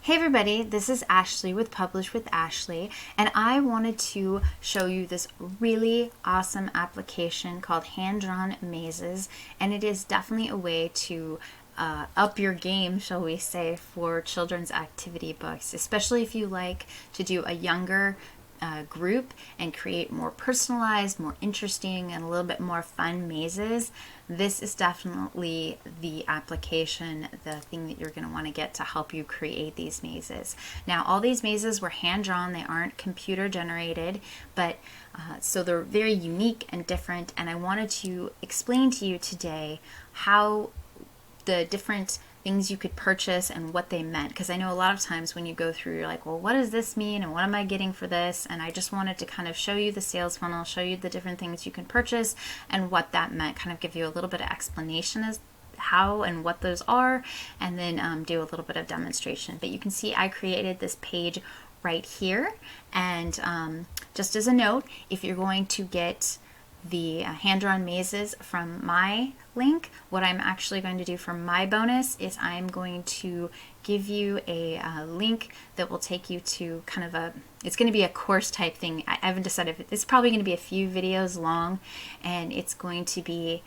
Hey everybody, this is Ashley with Publish with Ashley, and I wanted to show you this really awesome application called Hand Drawn Mazes, and it is definitely a way to up your game, shall we say, for children's activity books, especially if you like to do a younger group and create more personalized, more interesting, and a little bit more fun mazes. This is definitely the application, the thing that you're going to want to get to help you create these mazes. Now, all these mazes were hand drawn, they aren't computer generated, but so they're very unique and different, and I wanted to explain to you today how the different things you could purchase and what they meant, because I know a lot of times when you go through, you're like, well, what does this mean and what am I getting for this? And I just wanted to kind of show you the sales funnel, show you the different things you can purchase and what that meant, kind of give you a little bit of explanation as how and what those are, and then do a little bit of demonstration. But you can see I created this page right here, and just as a note, if you're going to get the hand-drawn mazes from my link, what I'm actually going to do for my bonus is I'm going to give you a link that will take you to kind of it's going to be a course type thing. I haven't decided if it's probably going to be a few videos long, and it's going to be,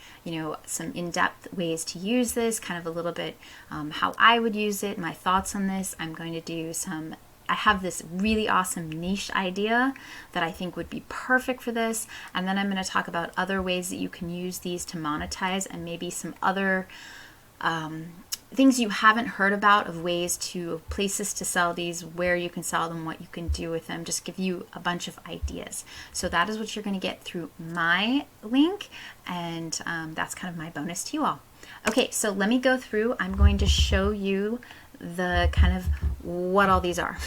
some in-depth ways to use this, kind of a little bit how I would use it, my thoughts on this. I'm going to do I have this really awesome niche idea that I think would be perfect for this, and then I'm going to talk about other ways that you can use these to monetize, and maybe some other things you haven't heard about of ways to places to sell these, where you can sell them, what you can do with them, just give you a bunch of ideas. So that is what you're going to get through my link, and that's kind of my bonus to you all. Okay, so let me go through. I'm going to show you the kind of what all these are.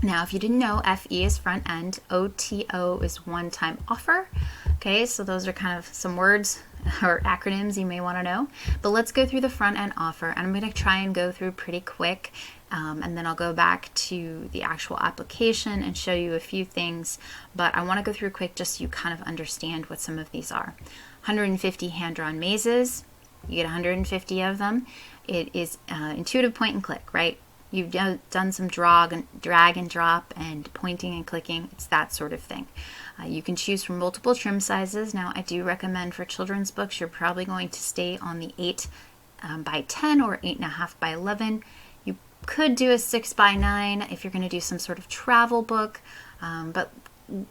Now, if you didn't know, FE is front end, OTO is one-time offer. Okay, so those are kind of some words or acronyms you may want to know. But let's go through the front end offer, and I'm going to try and go through pretty quick, and then I'll go back to the actual application and show you a few things. But I want to go through quick just so you kind of understand what some of these are. 150 hand-drawn mazes. You get 150 of them. It is intuitive point and click, right? You've done some drag and drop and pointing and clicking. It's that sort of thing. You can choose from multiple trim sizes. Now, I do recommend for children's books, you're probably going to stay on the 8 by 10 or 8.5 by 11. You could do a 6 by 9 if you're going to do some sort of travel book, but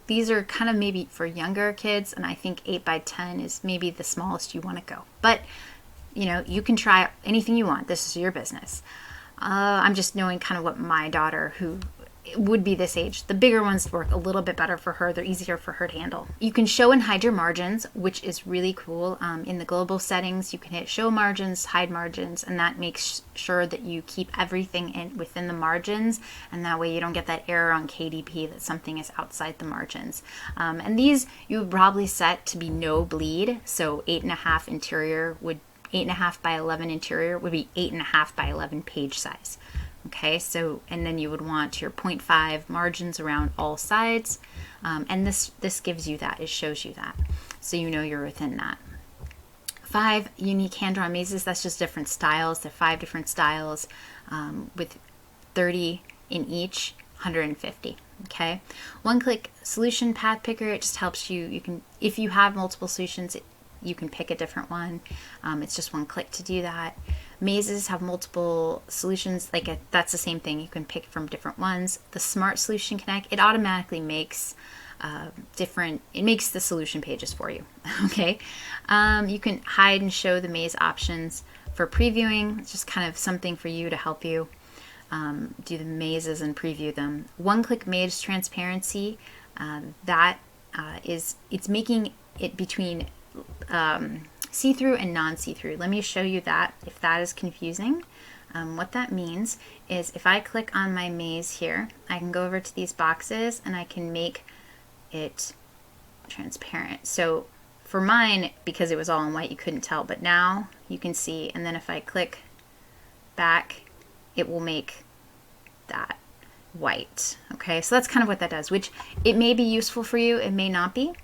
these are kind of maybe for younger kids, and I think 8 by 10 is maybe the smallest you want to go. But you can try anything you want. This is your business. I'm just knowing kind of what my daughter, who would be this age, the bigger ones work a little bit better for her. They're easier for her to handle. You can show and hide your margins, which is really cool. In the global settings, you can hit show margins, hide margins, and that makes sure that you keep everything within the margins, and that way you don't get that error on KDP that something is outside the margins. And these you would probably set to be no bleed, so 8.5 interior would 8.5 by 11 interior would be 8.5 by 11 page size. Okay, so, and then you would want your 0.5 margins around all sides, and this gives you that, it shows you that, so you're within that. 5 unique hand-drawn mazes, that's just different styles. They're 5 different styles with 30 in each, 150. Okay, one-click solution path picker, it just helps you can, if you have multiple solutions, you can pick a different one. It's just one click to do that. Mazes have multiple solutions, that's the same thing. You can pick from different ones. The Smart Solution Connect, it automatically makes it makes the solution pages for you. Okay, you can hide and show the maze options for previewing. It's just kind of something for you to help you do the mazes and preview them. One-click maze transparency, it's making it between see-through and non-see-through. Let me show you that if that is confusing. What that means is if I click on my maze here, I can go over to these boxes and I can make it transparent. So for mine, because it was all in white, you couldn't tell, but now you can see, and then if I click back, it will make that white. Okay, so that's kind of what that does, which it may be useful for you, it may not be.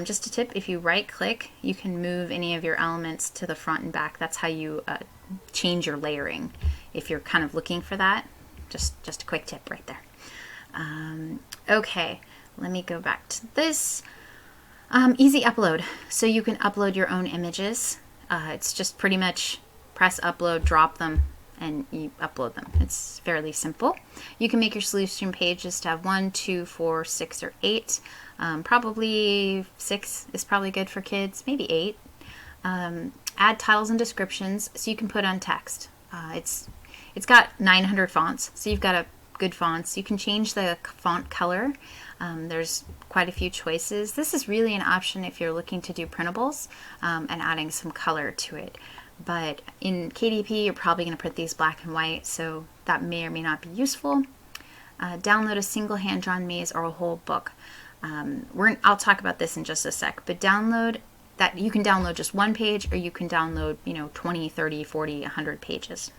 Just a tip, if you right click, you can move any of your elements to the front and back. That's how you change your layering if you're kind of looking for that. Just a quick tip right there. Okay, let me go back to this. Easy upload. So you can upload your own images. It's just pretty much press upload, drop them, and you upload them. It's fairly simple. You can make your solution pages to have 1, 2, 4, 6, or 8. Probably 6 is probably good for kids, maybe 8. Add titles and descriptions so you can put on text. It's got 900 fonts, so you've got a good fonts. You can change the font color. There's quite a few choices. This is really an option if you're looking to do printables and adding some color to it. But in KDP, you're probably going to print these black and white, so that may or may not be useful. Download a single hand-drawn maze or a whole book. I'll talk about this in just a sec, but download that. You can download just one page, or you can download 20, 30, 40, 100 pages.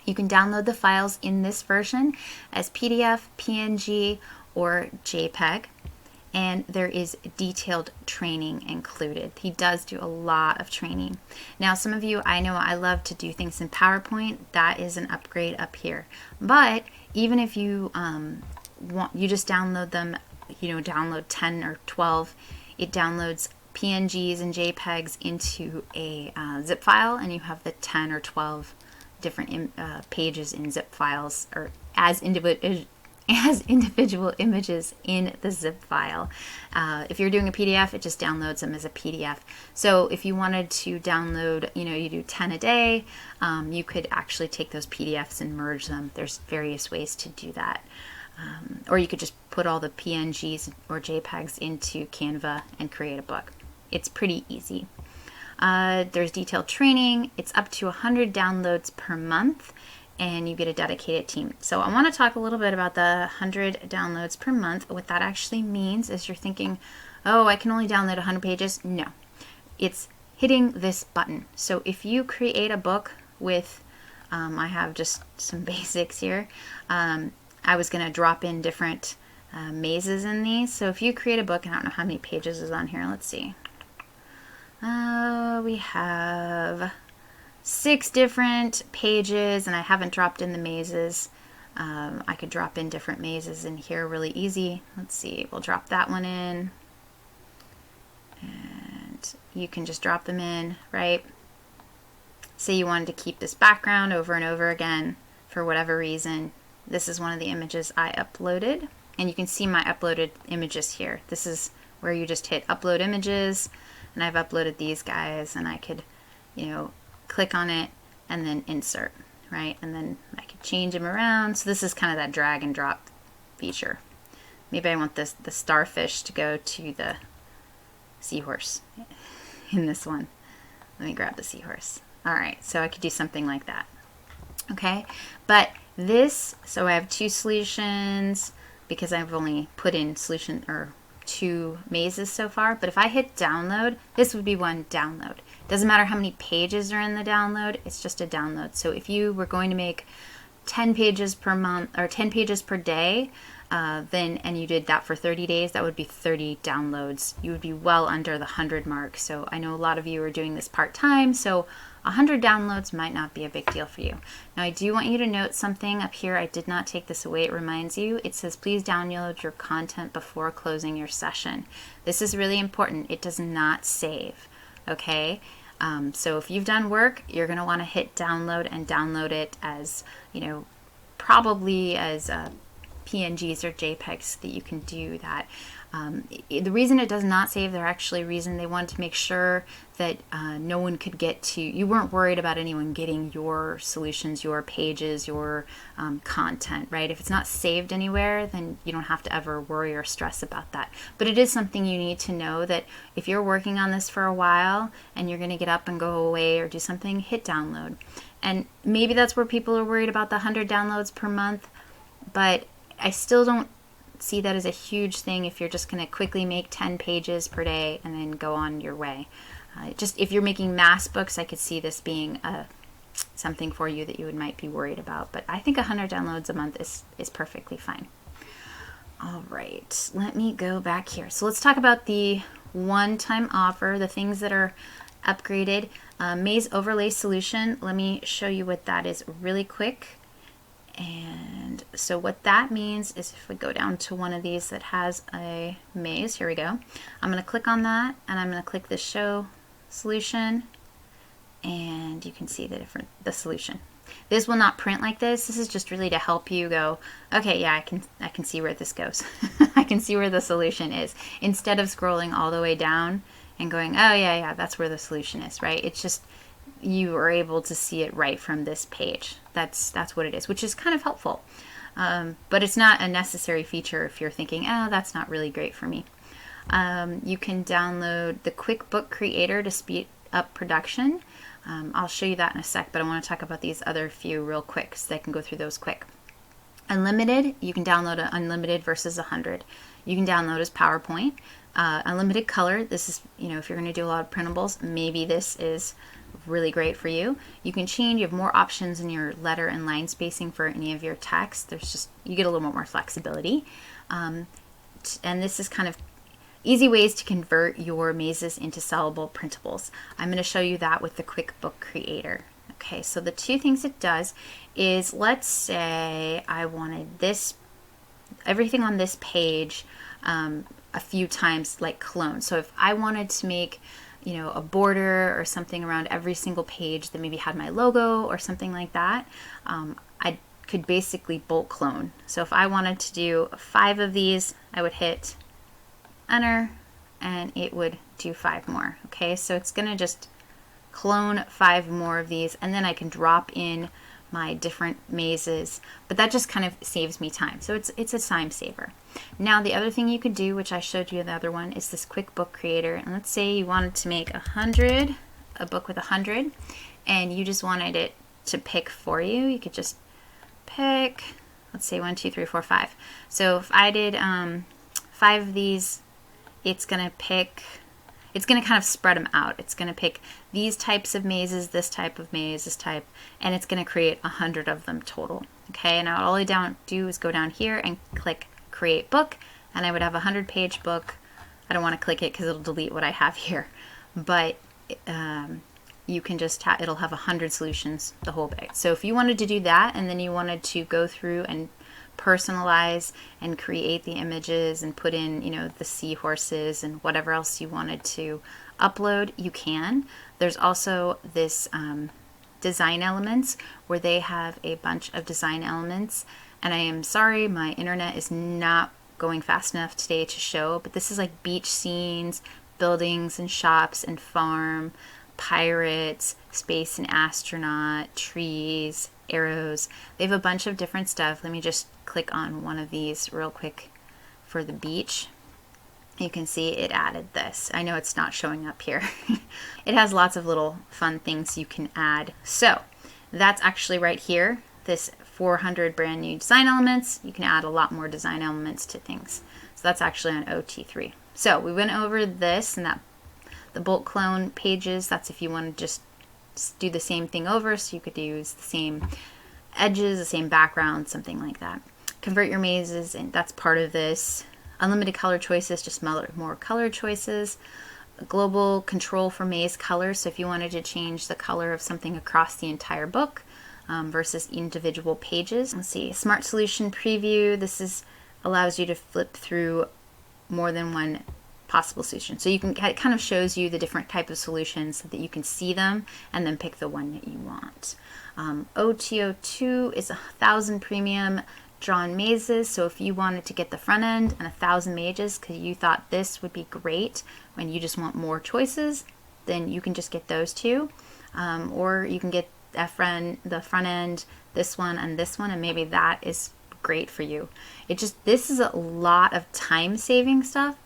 You can download the files in this version as PDF, PNG, or JPEG, and there is detailed training included. He does do a lot of training. Now, some of you, I know I love to do things in PowerPoint. That is an upgrade up here. But even if you you just download them, download 10 or 12, it downloads PNGs and JPEGs into a zip file, and you have the 10 or 12 different pages in zip files, or as individual images in the zip file. If you're doing a PDF, it just downloads them as a PDF. So if you wanted to download, you do 10 a day, you could actually take those PDFs and merge them. There's various ways to do that. Or you could just put all the PNGs or JPEGs into Canva and create a book. It's pretty easy. There's detailed training. It's up to 100 downloads per month, and you get a dedicated team. So I want to talk a little bit about the 100 downloads per month. What that actually means is you're thinking, oh, I can only download 100 pages. No, it's hitting this button. So if you create a book with, I have just some basics here. I was going to drop in different mazes in these. So if you create a book, and I don't know how many pages is on here. Let's see. We have 6 different pages, and I haven't dropped in the mazes. I could drop in different mazes in here really easy. Let's see, we'll drop that one in, and you can just drop them in, right? Say you wanted to keep this background over and over again for whatever reason. This is one of the images I uploaded, and you can see my uploaded images here. This is where you just hit upload images, and I've uploaded these guys, and I could, click on it and then insert, right? And then I could change them around. So this is kind of that drag and drop feature. Maybe I want the starfish to go to the seahorse in this one. Let me grab the seahorse. All right, so I could do something like that. Okay, but this, so I have 2 solutions because I've only put in solution or 2 mazes so far, but if I hit download, this would be one download. Doesn't matter how many pages are in the download, it's just a download. So if you were going to make 10 pages per month or 10 pages per day, and you did that for 30 days, that would be 30 downloads. You would be well under the 100 mark. So I know a lot of you are doing this part-time, so 100 downloads might not be a big deal for you. Now, I do want you to note something up here. I did not take this away. It reminds you. It says, please download your content before closing your session. This is really important. It does not save, okay? So if you've done work, you're going to want to hit download and download it as, probably as PNGs or JPEGs that you can do that. The reason it does not save, they're actually reason they wanted to make sure that no one could get to, you weren't worried about anyone getting your solutions, your pages, your content, right? If it's not saved anywhere, then you don't have to ever worry or stress about that. But it is something you need to know, that if you're working on this for a while and you're going to get up and go away or do something, hit download. And maybe that's where people are worried about the 100 downloads per month, but I still don't see that as a huge thing if you're just going to quickly make 10 pages per day and then go on your way. Just if you're making mass books, I could see this being something for you that you might be worried about. But I think 100 downloads a month is perfectly fine. All right, let me go back here. So let's talk about the one-time offer, the things that are upgraded. Maze Overlay Solution. Let me show you what that is really quick. And so what that means is if we go down to one of these that has a maze, here we go. I'm going to click on that and I'm going to click the show solution, and you can see the solution. This will not print like this. This is just really to help you go, okay, yeah, I can see where this goes. I can see where the solution is, instead of scrolling all the way down and going, oh yeah, that's where the solution is, right? It's just you are able to see it right from this page. That's what it is, which is kind of helpful. But it's not a necessary feature if you're thinking, oh, that's not really great for me. You can download the Quickbook Creator to speed up production. I'll show you that in a sec, but I want to talk about these other few real quick so I can go through those quick. Unlimited, you can download an unlimited versus 100. You can download as PowerPoint. Unlimited color, this is, if you're going to do a lot of printables, maybe this is really great for you. You can change, you have more options in your letter and line spacing for any of your text. You get a little more flexibility. And this is kind of easy ways to convert your mazes into sellable printables. I'm going to show you that with the Quickbook Creator. Okay, so the two things it does is, let's say I wanted everything on this page a few times like clone. So if I wanted to make a border or something around every single page that maybe had my logo or something like that, I could basically bulk clone. So if I wanted to do 5 of these, I would hit enter and it would do 5 more. Okay, so it's gonna just clone 5 more of these, and then I can drop in my different mazes, but that just kind of saves me time. So it's a time saver. Now the other thing you could do, which I showed you in the other one, is this Quickbook Creator. And let's say you wanted to make a book with 100, and you just wanted it to pick for you. You could just pick, let's say 1, 2, 3, 4, 5. So if I did 5 of these, it's gonna kind of spread them out. It's gonna pick these types of mazes, this type of maze, this type, and it's gonna create 100 of them total. Okay, now all I do is go down here and click Create Book, and I would have a 100-page book. I don't want to click it because it'll delete what I have here, but you can just it'll have 100 solutions, the whole bit. So if you wanted to do that, and then you wanted to go through and personalize and create the images and put in, the seahorses and whatever else you wanted to upload, you can. There's also this design elements, where they have a bunch of design elements, and I am sorry, my internet is not going fast enough today to show, but this is like beach scenes, buildings and shops and farm, pirates, space and astronaut, trees, arrows. They have a bunch of different stuff. Let me just click on one of these real quick for the beach. You can see it added this. I know it's not showing up here. It has lots of little fun things you can add. So that's actually right here, this 400 brand new design elements. You can add a lot more design elements to things. So that's actually on OT3. So we went over this and that, the bulk clone pages. That's if you want to just do the same thing over, so you could use the same edges, the same background, something like that. Convert your mazes, and that's part of this. Unlimited color choices, just more color choices. Global control for maze colors, so if you wanted to change the color of something across the entire book versus individual pages. Let's see, Smart Solution Preview. This allows you to flip through more than one possible solution. So you can, it kind of shows you the different type of solutions so that you can see them and then pick the one that you want. OTO2 is 1,000 premium drawn mazes. So if you wanted to get the front end and 1,000 mazes because you thought this would be great when you just want more choices, then you can just get those two. Or you can get the front end, this one, and maybe that is great for you. This is a lot of time saving stuff,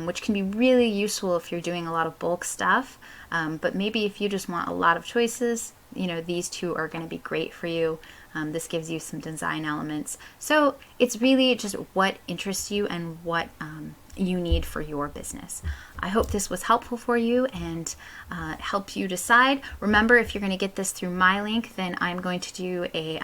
which can be really useful if you're doing a lot of bulk stuff. But maybe if you just want a lot of choices, these two are going to be great for you. This gives you some design elements. So it's really just what interests you and what you need for your business. I hope this was helpful for you and helped you decide. Remember, if you're going to get this through my link, then I'm going to do a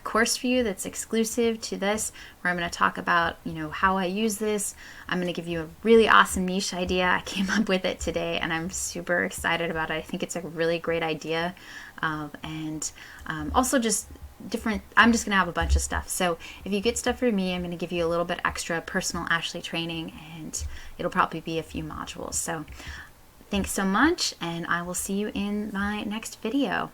course for you that's exclusive to this, where I'm going to talk about how I use this. I'm going to give you a really awesome niche idea. I came up with it today and I'm super excited about it. I think it's a really great idea. And also just different, I'm just gonna have a bunch of stuff. So if you get stuff from me, I'm gonna give you a little bit extra personal Ashley training, and it'll probably be a few modules. So thanks so much, and I will see you in my next video.